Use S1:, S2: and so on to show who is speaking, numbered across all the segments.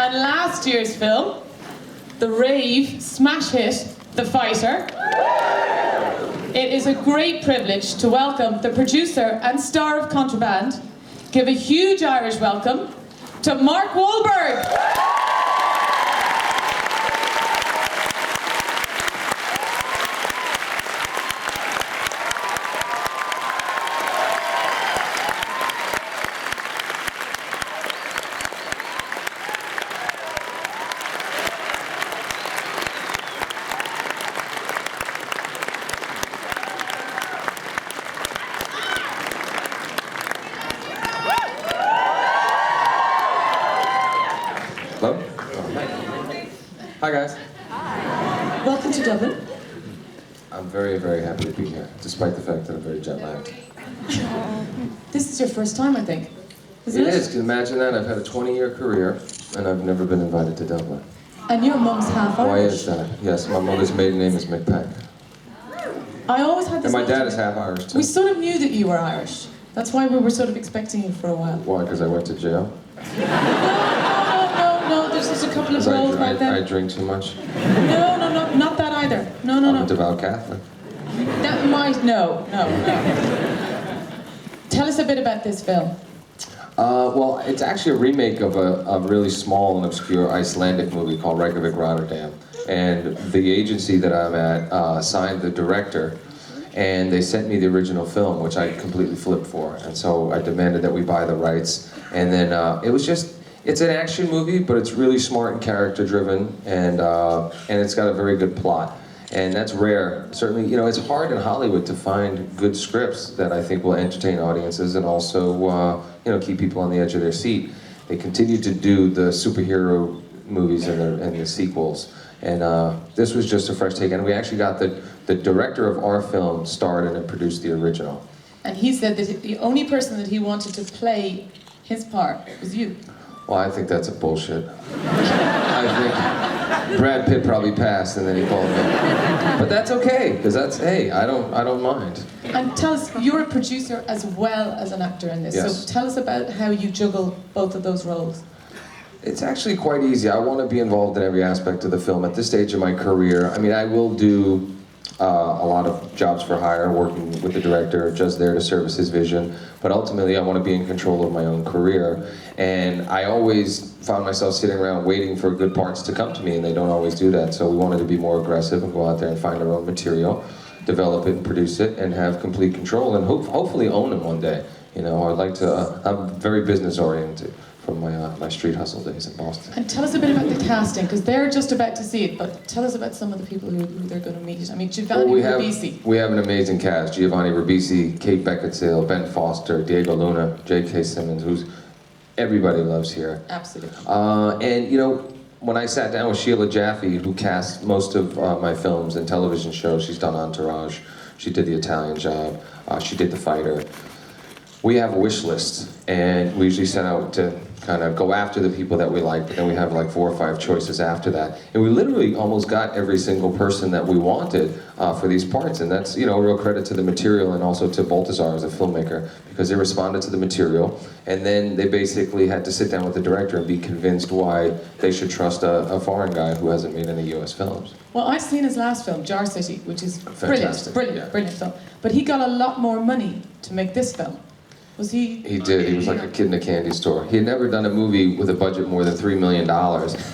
S1: And last year's film, the rave smash hit, The Fighter. It is a great privilege to welcome the producer and star of Contraband. Give a huge Irish welcome to Mark Wahlberg.
S2: Hello? Hi guys.
S1: Hi. Welcome to Dublin.
S2: I'm very, very happy to be here, despite the fact that I'm very jet lagged.
S1: This is your first time, I think.
S2: It is. Can you imagine that? I've had a 20-year career, and I've never been invited to Dublin.
S1: And your mum's half Irish.
S2: Why is that? Yes, my mother's maiden name is McPeck.
S1: I always had this.
S2: And my dad is half Irish too.
S1: We sort of knew that you were Irish. That's why we were sort of expecting you for a while.
S2: Why? Because I went to jail?
S1: No, there's just a couple of roles back then.
S2: I drink too much?
S1: No, not that either. No.
S2: I'm a devout Catholic.
S1: That might, no. Tell us a bit about this film.
S2: Well, it's actually a remake of a really small and obscure Icelandic movie called Reykjavik, Rotterdam. And the agency that I'm at signed the director, and they sent me the original film, which I completely flipped for. And so I demanded that we buy the rights. And then it's an action movie, but it's really smart and character driven, and it's got a very good plot. And that's rare. Certainly, it's hard in Hollywood to find good scripts that I think will entertain audiences and also, keep people on the edge of their seat. They continue to do the superhero movies and the sequels. And this was just a fresh take. And we actually got the director of our film starred and produced the original.
S1: And he said that the only person that he wanted to play his part was you.
S2: Well, I think that's a bullshit. I think Brad Pitt probably passed and then he called me. But that's okay, because hey, I don't mind.
S1: And tell us, you're a producer as well as an actor in this.
S2: Yes.
S1: So tell us about how you juggle both of those roles.
S2: It's actually quite easy. I want to be involved in every aspect of the film. At this stage of my career, I mean, I will do a lot of jobs for hire, working with the director, just there to service his vision. But ultimately, I want to be in control of my own career. And I always found myself sitting around waiting for good parts to come to me, and they don't always do that. So we wanted to be more aggressive and go out there and find our own material, develop it and produce it, and have complete control, and hopefully own it one day. I'd like to, I'm very business oriented from my street hustle days in Boston.
S1: And tell us a bit about the casting, because they're just about to see it, but tell us about some of the people who they're going to meet. I mean, Giovanni Ribisi.
S2: We have an amazing cast. Giovanni Ribisi, Kate Beckinsale, Ben Foster, Diego Luna, J.K. Simmons, who's everybody loves here.
S1: Absolutely.
S2: And when I sat down with Sheila Jaffe, who cast most of my films and television shows, she's done Entourage, she did The Italian Job, she did The Fighter. We have a wish list, and we usually set out to kind of go after the people that we like, but then we have like 4 or 5 choices after that. And we literally almost got every single person that we wanted for these parts, and that's, a real credit to the material and also to Baltazar as a filmmaker, because they responded to the material, and then they basically had to sit down with the director and be convinced why they should trust a foreign guy who hasn't made any US films.
S1: Well, I've seen his last film, Jar City, which is
S2: Fantastic.
S1: brilliant film. But he got a lot more money to make this film. Was he?
S2: He did. He was like a kid in a candy store. He had never done a movie with a budget more than $3 million.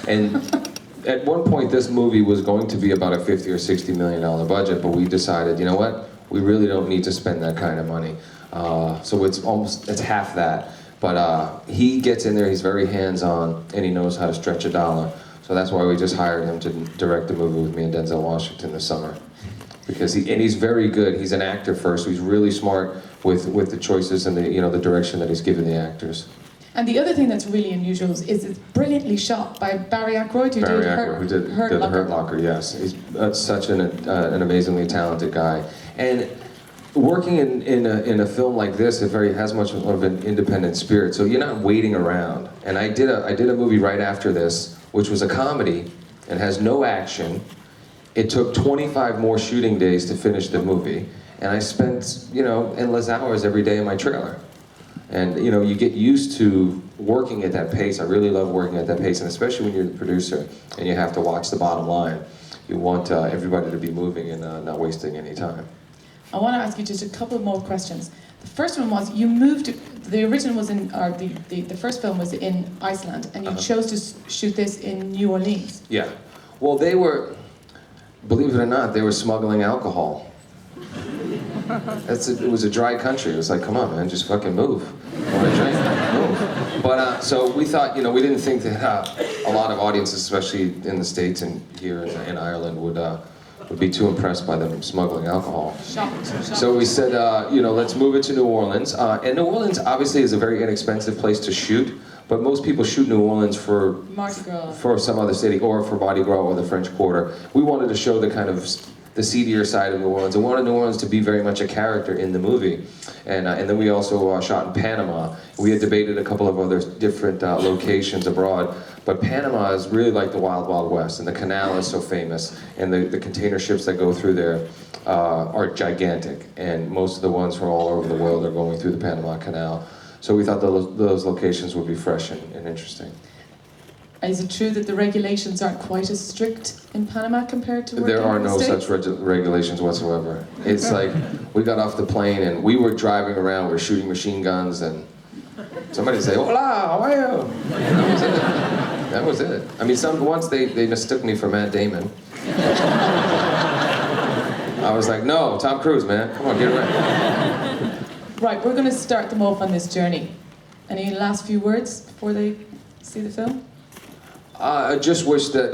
S2: And at one point, this movie was going to be about a $50 or $60 million budget, but we decided, you know what? We really don't need to spend that kind of money. So it's half that. But he gets in there, he's very hands-on, and he knows how to stretch a dollar. So that's why we just hired him to direct the movie with me and Denzel Washington this summer. Because he's very good. He's an actor first, so he's really smart with the choices and the direction that he's given the acters.
S1: And the other thing that's really unusual is it's brilliantly shot by Barry Ackroyd, who did Hurt
S2: Locker. Yes, he's such an amazingly talented guy. And working in a film like this, it has much of an independent spirit. So you're not waiting around. And I did a movie right after this, which was a comedy and has no action. It took 25 more shooting days to finish the movie, and I spent endless hours every day in my trailer. And you know, you get used to working at that pace. I really love working at that pace, and especially when you're the producer and you have to watch the bottom line. You want everybody to be moving and not wasting any time.
S1: I want to ask you just a couple more questions. The first one was, you moved, the original was in, or the first film was in Iceland, and you chose to shoot this in New Orleans.
S2: Yeah. Well, they were, believe it or not, they were smuggling alcohol. It was a dry country. It was like, come on, man, just fucking move. I want to drink, move. But so we thought, you know, we didn't think that a lot of audiences, especially in the States and here in Ireland, would be too impressed by them smuggling alcohol.
S1: Shocked.
S2: So we said, you know, let's move it to New Orleans. And New Orleans obviously is a very inexpensive place to shoot, but most people shoot New Orleans for
S1: Mardi Gras,
S2: for some other city, or for Mardi Gras or the French Quarter. We wanted to show the kind of the seedier side of New Orleans. I wanted New Orleans to be very much a character in the movie. And then we also shot in Panama. We had debated a couple of other different locations abroad, but Panama is really like the Wild Wild West, and the canal is so famous, and the container ships that go through there are gigantic, and most of the ones from all over the world are going through the Panama Canal. So we thought those locations would be fresh and interesting.
S1: Is it true that the regulations aren't quite as strict in Panama compared to
S2: There are
S1: in the
S2: no
S1: States?
S2: such regulations whatsoever. It's like, we got off the plane and we were driving around, we're shooting machine guns, and somebody say, hola, how are you? And that was it. That was it. I mean, once they mistook me for Matt Damon. I was like, no, Tom Cruise, man. Come on, get it right.
S1: Right, we're going to start them off on this journey. Any last few words before they see the film?
S2: I just wish that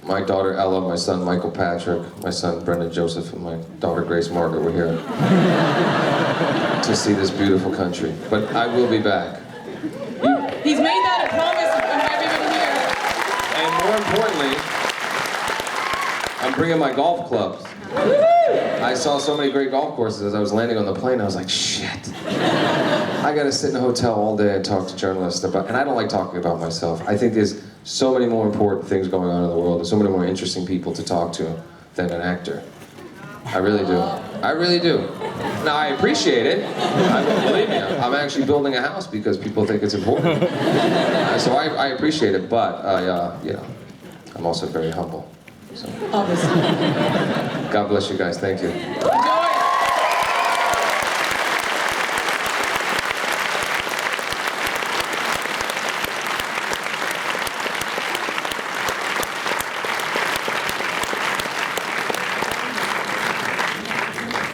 S2: my daughter Ella, my son Michael Patrick, my son Brendan Joseph, and my daughter Grace Margaret were here to see this beautiful country. But I will be back.
S1: He's made that a promise of everyone here.
S2: And more importantly, I'm bringing my golf clubs. I saw so many great golf courses as I was landing on the plane. I was like, shit. I gotta sit in a hotel all day and talk to journalists about, and I don't like talking about myself. I think there's so many more important things going on in the world and so many more interesting people to talk to than an actor. I really do. I really do. Now, I appreciate it. Believe me, I'm actually building a house because people think it's important. So I appreciate it, but you know, I'm also very humble. So.
S1: Obviously.
S2: God bless you guys. Thank you.